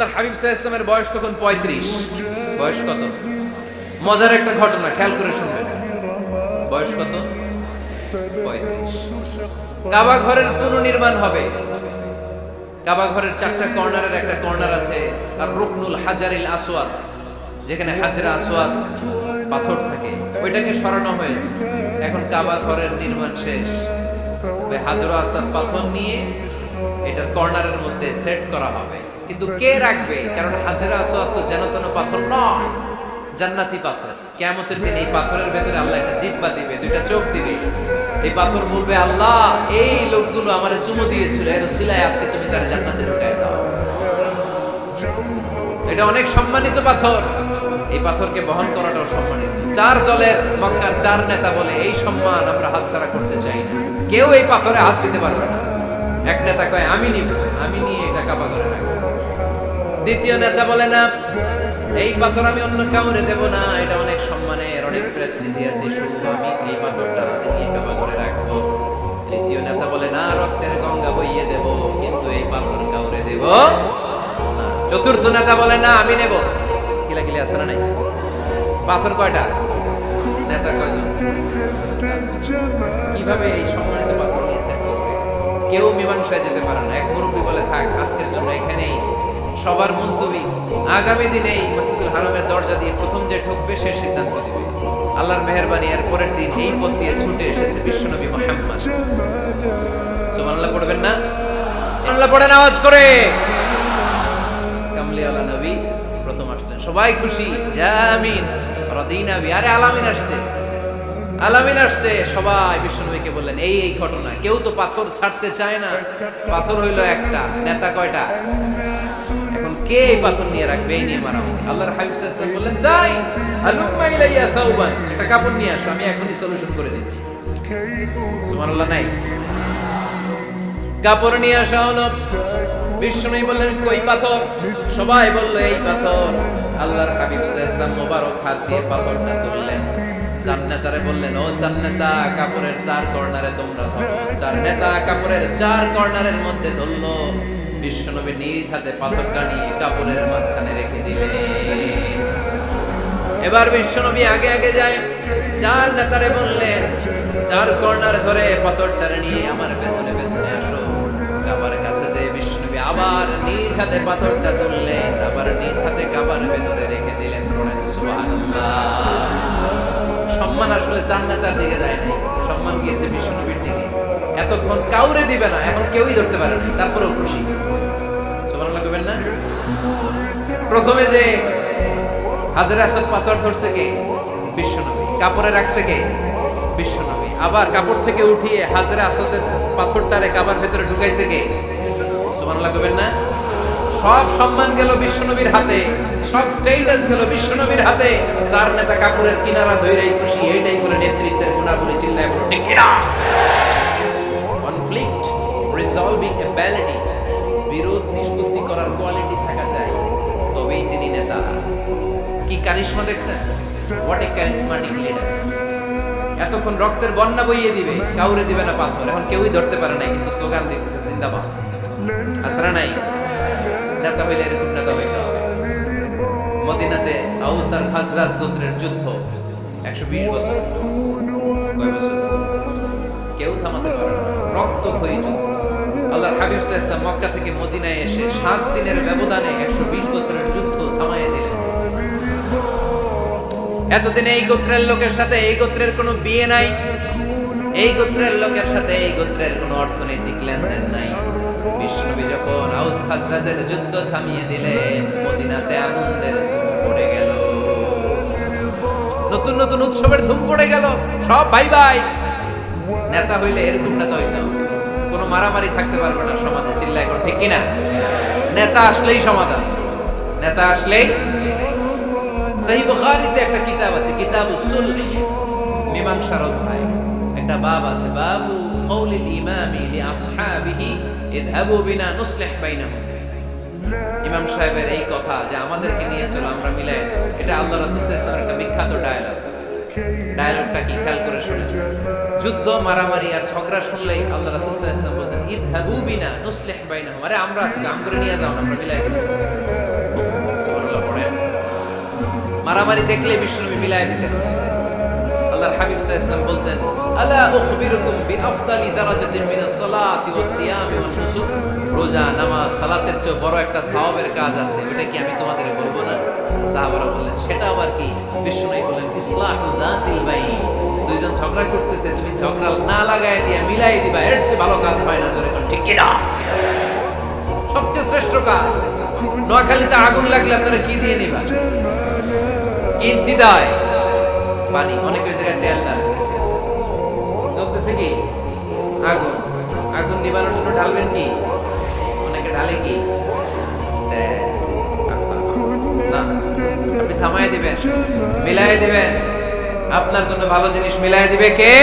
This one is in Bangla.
আল্লাহর হাবিব সাল্লাল্লাহু আলাইহি ওয়াসাল্লামের বয়স তখন 35। বয়স কত? মজার একটা ঘটনা, খেয়াল করে শুনবেন। বয়স কত? 35। কাবা ঘরের পুনর্নির্মাণ হবে। কাবা ঘরের 4টা কর্নারের একটা কর্নার আছে আর রুকনুল হাজারিল আসওয়াদ, যেখানে হাজরা আসওয়াদ পাথর থাকে, ওইটাকে সরানো হয়েছে। এখন কাবা ঘরের নির্মাণ শেষ, ওই হাজরা আসওয়াদ পাথর নিয়ে এটার কর্নারের মধ্যে সেট করা হবে। কিন্তু কে রাখবে? কারণ হাজরা আসওয়াদ তো যেন তেন পাথর নয়, জান্নাতি পাথর। কিয়ামতের দিন এই পাথরের ভেতরে আল্লাহ একটা জিহ্বা দিবে, দুইটা চোখ দিবে। এই পাথর বলবে, আল্লাহ এই লোকগুলো আমারে চুমু দিয়েছিল, এর সিলায় আজকে তুমি তার জান্নাতে ঢুকায় দাও। এটা অনেক সম্মানিত পাথর, এই পাথরকে বহন করাটাও সম্মানিত। 4 দলের মক্কার 4 নেতা বলে এই সম্মান আমরা হাতছাড়া করতে চাই না, কেউ এই পাথরে হাত দিতে পারবে না। এক নেতা কয় আমি নিব, আমি নিয়ে এটা কাবা করে রাখবো। দ্বিতীয় নেতা বলে না, এই পাথর আমি অন্য কাউরে দেব না, এটা অনেক সম্মানের, অনেক প্রেস্টিজিয়াস ইস্যু, আমি এই পাথরটা হাতে নিয়ে কাবা করে রাখবো। তৃতীয় নেতা বলে না, রক্তের গঙ্গা বইয়ে দেব, কিন্তু এই পাথর কাউরে দেব না। চতুর্থ নেতা বলে না, আমি নেব। কিলাকিলি আছে না নাই? পাথর কয়টা? নেতা কয়জন? কিভাবে এই সম্মানিত পাথর নিয়ে সেট করবে? কেউ মীমাংসায় যেতে পারে না। এক মুরব্বী বলে, থাক আজকের জন্য এখানেই সবার মুলতবি, আগামী দিনেই মসজিদুল হারামের দরজা দিয়ে প্রথম যে ঢুকবে সে সিদ্ধান্ত দিবে। আল্লাহর মেহেরবানি, এর পরের দিন এই পথ দিয়ে ছুটে এসেছে বিশ্বনবী মুহাম্মদ। সুবহানাল্লাহ পড়বেন না? আল্লাহ পড়েন আওয়াজ করে। কামলিওয়ালা নবী প্রথম আসলেন, সবাই খুশি, জামিন রাদিনা বি। আরে আলামিন আসছে, আলামিন আসছে। সবাই বিশ্বনবীকে বললেন এই এই ঘটনা। কেউ তো পাথর ছাড়তে চায় না, পাথর হইলো একটা, নেতা কয়টা? এখন কে এই পাথর নিয়ে রাখবে? এই নিয়ে মারামারি। আল্লাহর হাবিব সাল্লাল্লাহু আলাইহি ওয়াসাল্লাম বললেন, যাই আলুম্মা ইলাইয়া সাউবান, একটা কাপড় নিয়ে আসো, আমি এখনই সলিউশন করে দিচ্ছি। সুবহানাল্লাহ নাই? কাপড় নিয়ে আসা হলো। বিশ্বনবী বললেন কই পাথর? সবাই বলল এই পাথর। আল্লাহর হাবিব সাল্লাল্লাহু আলাইহি ওয়াসাল্লাম মোবারক হাত দিয়ে পাথরটা তুললেন। চার নেতারে বললেন, ও চার নেতা, কাপড়ের 4 কর্নারে তোমরা ধরো। 4 নেতা কাপড়ের 4 কর্নারের মধ্যে ধরলো। বিশ্বনবী নিজ হাতে পাথরটা নিয়ে কাপড়ের মাঝখানে রেখে দিলেন। এবার বিশ্বনবী আগে আগে যায়, 4 নেতারে বললেন 4 কর্নার ধরে পাথরটারে নিয়ে আমার পেছনে পেছনে আসো। কাবার কাছে যে বিশ্বনবী আবার নিজ হাতে পাথরটা তুললেন, আবার নিজ হাতে কাবার ভেতরে রেখে দিলেন। পড়েন সুবহানাল্লাহ। সম্মান আসলে 4 নেতার দিকে যায় নাই, সম্মান গিয়েছে বিশ্বনবীর দিকে। এতক্ষণ কাউরে দিবে না, এখন কেউই ধরতে পারে না, তারপরেও খুশি। সুবহানাল্লাহ কইবেন না? প্রথমে যে হাজরা আসওয়াদ পাথর ধরছে কে? বিশ্বনবী। কাপড়ে রাখছে কে? বিশ্বনবী। আবার কাপড় থেকে উঠিয়ে হাজরা আসওয়াদের পাথরটারে কাবার ভেতরে ঢুকাইছে কে? সুবহানাল্লাহ কইবেন না? সব সম্মান গেল বিশ্বনবীর হাতে, সব স্টেটাস গেল বিশ্বনবীর হাতে। 4 নেতা কাপড়ের কিনারা ধইরাই খুশি। এইটাই করে নেতৃত্বের গুণাবলী, চিল্লায় বলো ঠিক কিনা? কনফ্লিক্ট রিজলভিং অ্যাবিলিটি, বিরোধ নিষ্পত্তি করার কোয়ালিটি থাকা যায়, তবেই তিনি নেতা। কি কারিশমা দেখছেন? What a charismatic leader. এতক্ষণ রক্তের বন্যা বইয়ে দিবে, কাউরে দিবে না পাথর। এখন কেউই ধরতে পারে না, কিন্তু স্লোগান দিতেছে জিন্দাবাদ। আসরা নাই? নেতা হইলে এরকম নেতা হইতে হবে। মদিনাতে আউস আর খাজরাজ গোত্রের যুদ্ধ 120 বছর। কয় বছর? কেউ থামাতে পারে না, রক্তক্ষয়ী যুদ্ধ। আল্লাহর হাবিব সাল্লাল্লাহু আলাইহি ওয়াসাল্লাম মক্কা থেকে মদিনায় এসে 7 দিনের ব্যবধানে 120 বছরের যুদ্ধ থামাইয়ে দিলেন। এতদিন এই গোত্রের লোকের সাথে এই গোত্রের কোনো বিয়ে নাই, এই গোত্রের লোকের সাথে এই গোত্রের কোনো অর্থনৈতিক লেনদেন নাই। বিশ্বনবী যখন আউস খাজরাজের যুদ্ধ থামিয়ে দিলেন, মদিনাতে আনন্দের ধুম পড়ে গেল, নতুন নতুন উৎসবের ধুম পড়ে গেল। সব ভাই ভাই। নেতা হইলে এরকম নেতা হইতো, কোনো মারামারি থাকতে পারবে না সমাজে, চিল্লায় এখন ঠিক কিনা? নেতা আসলেই সমাধান, নেতা আসলেই। সহিহ বুখারীতে একটা কিতাব আছে, কিতাবুস সুলহ, মীমাংসার অধ্যায়। একটা বাব আছে, বাবু কওলিল ইমামি লিআসহাবিহি ইযহাবু বিনা নুসলিহ বাইনাহুম। ইমাম সাহেবের এই কথা যে আমাদেরকে নিয়ে চলো, আমরা মিলাই দেব, এটা আল্লাহ রাসূল সাল্লাল্লাহু আলাইহি ওয়াসাল্লামের একটা বিখ্যাত ডায়ালগ। ডায়ালগটা কি খেয়াল করে শুনেন। যুদ্ধ মারামারি আর ঝগড়া শুনলেই আল্লাহ রাসূল সাল্লাল্লাহু আলাইহি ওয়াসাল্লাম বলতেন ইযহাবু বিনা নুসলিহ বাইনাহুম। আরে আমরা আছি, আমগরে নিয়ে যাও, আমরা মিলাই দেব। মারামারি দেখলে বিশ্বনবী মিলাই দিতেন। আল্লাহর হাবিব সাল্লাল্লাহু আলাইহি ওয়াসাল্লাম বলতেন, আলা উখবিরুকুম বিআফদালি দারাজাতিন মিনাস সালাতি ওয়াস সিয়ামি ওয়ান নুসুক, রোজা, নামাজ, সালাতের চেয়ে বড় একটা সওয়াবের কাজ আছে, ওটা কি আমি তোমাদের বলবো না? সাহাবারা বললেন, সেটা আবার কি? বিশ্বনবী বললেন, ইসলাহু যাতিল বাইন, দুইজন ঝগড়া করতেছে, তুমি ঝগড়া না লাগায় দিয়ে মিলাই দিবা, এর চেয়ে ভালো কাজ হয় না। জোরে কোন ঠিক কি না? সবচেয়ে শ্রেষ্ঠ কাজ। নোয়াখালীতে আগুন লাগলে আপনারা কি দিয়ে নিবা? ঈদ দিদায় পানি, অনেকের জায়গায় তেল ডাল চলতেছে কি আগুন, আগুন নিবানোর জন্য ঢালবেন কি? অনেকে ঢালে কি তেল। না, আপনি থামায় দিবেন, মিলাই দিবেন। আপনার জন্য ভালো জিনিস মিলাই দিবে কে?